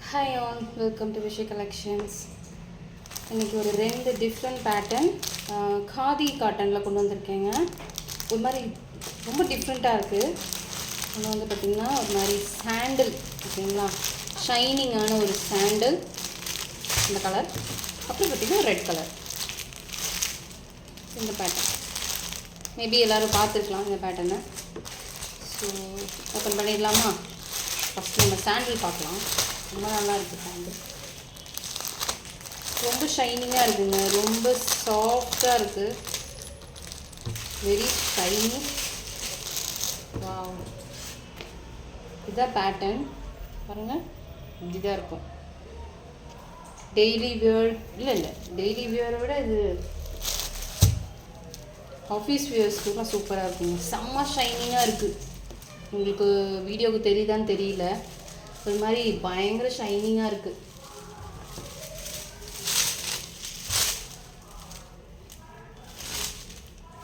Hi all, welcome to Vishay Collections. இன்றைக்கி ஒரு 2 different pattern khadi காட்டனில் கொண்டு வந்திருக்கேங்க. ஒரு மாதிரி ரொம்ப டிஃப்ரெண்ட்டாக இருக்குது. ஒன்று வந்து பார்த்திங்கன்னா ஒரு மாதிரி சாண்டில், ஓகேங்களா, ஷைனிங்கான ஒரு சாண்டில் இந்த கலர். அப்புறம் பார்த்திங்கன்னா ரெட் கலர் இந்த பேட்டர்ன். மேபி எல்லோரும் பார்த்துருக்கலாம் இந்த பேட்டர்னை. ஸோ ஓப்பன் பண்ணிடலாமா? ஃபஸ்ட்டு நம்ம சாண்டில் பார்க்கலாம். ரொம்ப நல்லா இருக்குது சாண்டில். ரொம்ப ஷைனிங்காக இருக்குங்க, ரொம்ப சாஃப்டாக இருக்குது, வெரி ஷைனி. வாவ், இதுதான் பேட்டர்ன் பாருங்கள், இப்படிதான் இருக்கும். டெய்லி வியர் இல்லை டெய்லி வியரை விட இது ஆஃபீஸ் வியர்ஸ்க்குலாம் சூப்பராக இருக்குங்க. செம்ம ஷைனிங்காக இருக்குது. உங்களுக்கு வீடியோவுக்கு தெரியுதான்னு தெரியல, ஒரு மாதிரி பயங்கர ஷைனிங்காக இருக்குது.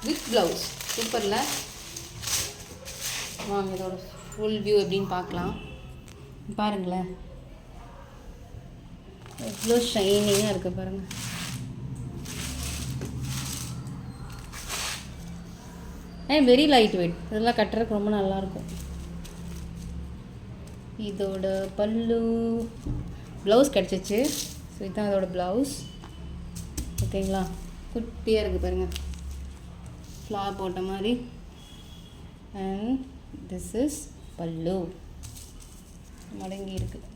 வித் ப்ளவுஸ் சூப்பரில். வாங்க இதோட ஃபுல் வியூ எப்படின்னு பார்க்கலாம். பாருங்களேன், எவ்வளோ ஷைனிங்காக இருக்குது பாருங்கள். வெரி லைட் வெயிட், இதெல்லாம் கட்டுறதுக்கு ரொம்ப நல்லாயிருக்கும். இதோட பல்லு ப்ளவுஸ் கிடச்சிச்சு. ஸோ இதுதான் இதோட ப்ளவுஸ், ஓகேங்களா. குட்டியாக இருக்குது பாருங்கள், ஃப்ளார் போட்ட மாதிரி. அண்ட் திஸ் இஸ் பல்லு, மடங்கி இருக்குது.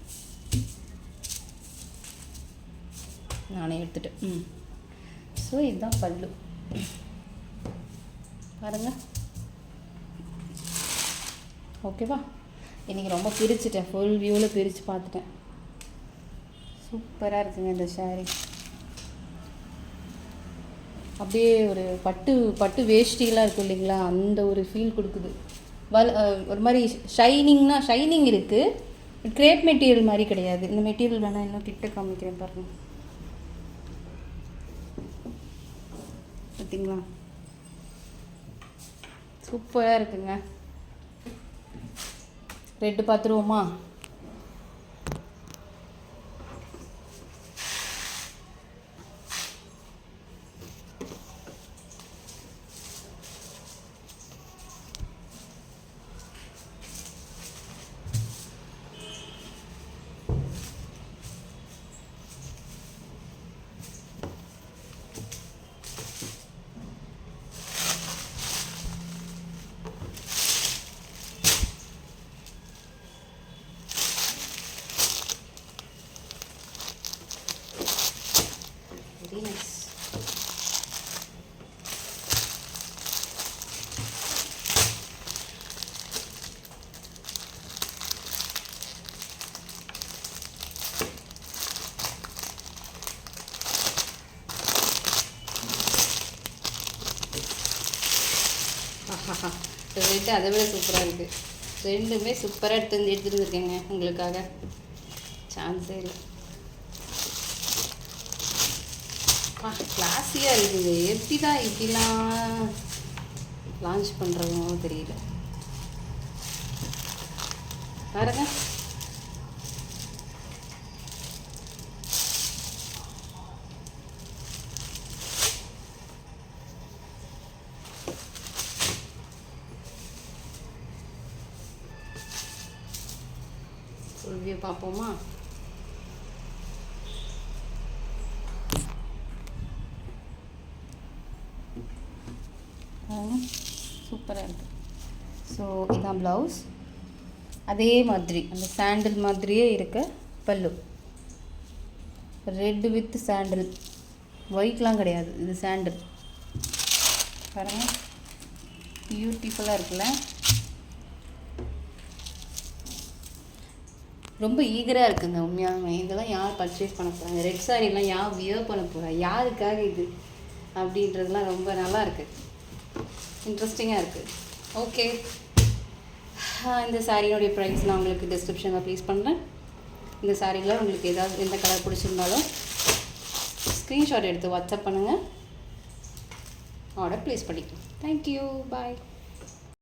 நானே எடுத்துட்டேன். ஸோ இதுதான் பல்லு பாருங்கள். ஓகேவா, இன்றைக்கி ரொம்ப பிரிச்சுட்டேன், ஃபுல் வியூவில் பிரித்து பார்த்துட்டேன். சூப்பராக இருக்குங்க இந்த ஸாரீ. அப்படியே ஒரு பட்டு வேஷ்டிலாம் இருக்கும் இல்லைங்களா, அந்த ஒரு ஃபீல் கொடுக்குது. ஒரு மாதிரி ஷைனிங் இருக்குது. கிரேப் மெட்டீரியல் மாதிரி கிடையாது. இந்த மெட்டீரியல் வேணால் இன்னும் கிட்ட காமிக்கிறேன் பாருங்கள், பார்த்தீங்களா, சூப்பராக இருக்குங்க. ரெட்டு பார்த்துருவோமா? Very nice. ரெட்டு அதை விட சூப்பராக இருக்குது. ரெண்டுமே சூப்பராக எடுத்துகிட்டு வந்துருக்கேங்க உங்களுக்காக. சான்ஸே இல்லை. கிளாஸியாக இருக்குது. எப்படி தான் இப்படிலாம் லான்ச் பண்ணுறதுமோ தெரியல. பாருங்க, ஃபுல் வியூ பார்ப்போமா? சூப்பராக இருக்குது. ஸோ இதுதான் ப்ளவுஸ். அதே மாதிரி அந்த சாண்டில் மாதிரியே இருக்க பல்லு. ரெட் வித் சாண்டில், ஒயிட்லாம் கிடையாது, இது சாண்டில். பாருங்கள், பியூட்டிஃபுல்லாக இருக்குல்ல. ரொம்ப ஈகராக இருக்குங்க உண்மையாகவே. இதெல்லாம் யார் பர்ச்சேஸ் பண்ண போகிறாங்க? ரெட் சாரீலாம் யார் வியர் பண்ண போகிறா? யாருக்காக இது அப்படின்றதுலாம் ரொம்ப நல்லா இருக்குது, இன்ட்ரெஸ்டிங்காக இருக்குது. ஓகே, இந்த சாரியோடைய ப்ரைஸ் நான் உங்களுக்கு டிஸ்கிரிப்ஷனில் ப்ளேஸ் பண்ணுறேன். இந்த சாரியில் உங்களுக்கு ஏதாவது எந்த கலர் பிடிச்சிருந்தாலும் ஸ்க்ரீன்ஷாட் எடுத்து வாட்ஸ்அப் பண்ணுங்கள், ஆர்டர் ப்ளேஸ் பண்ணிக்கலாம். தேங்க்யூ, பாய்.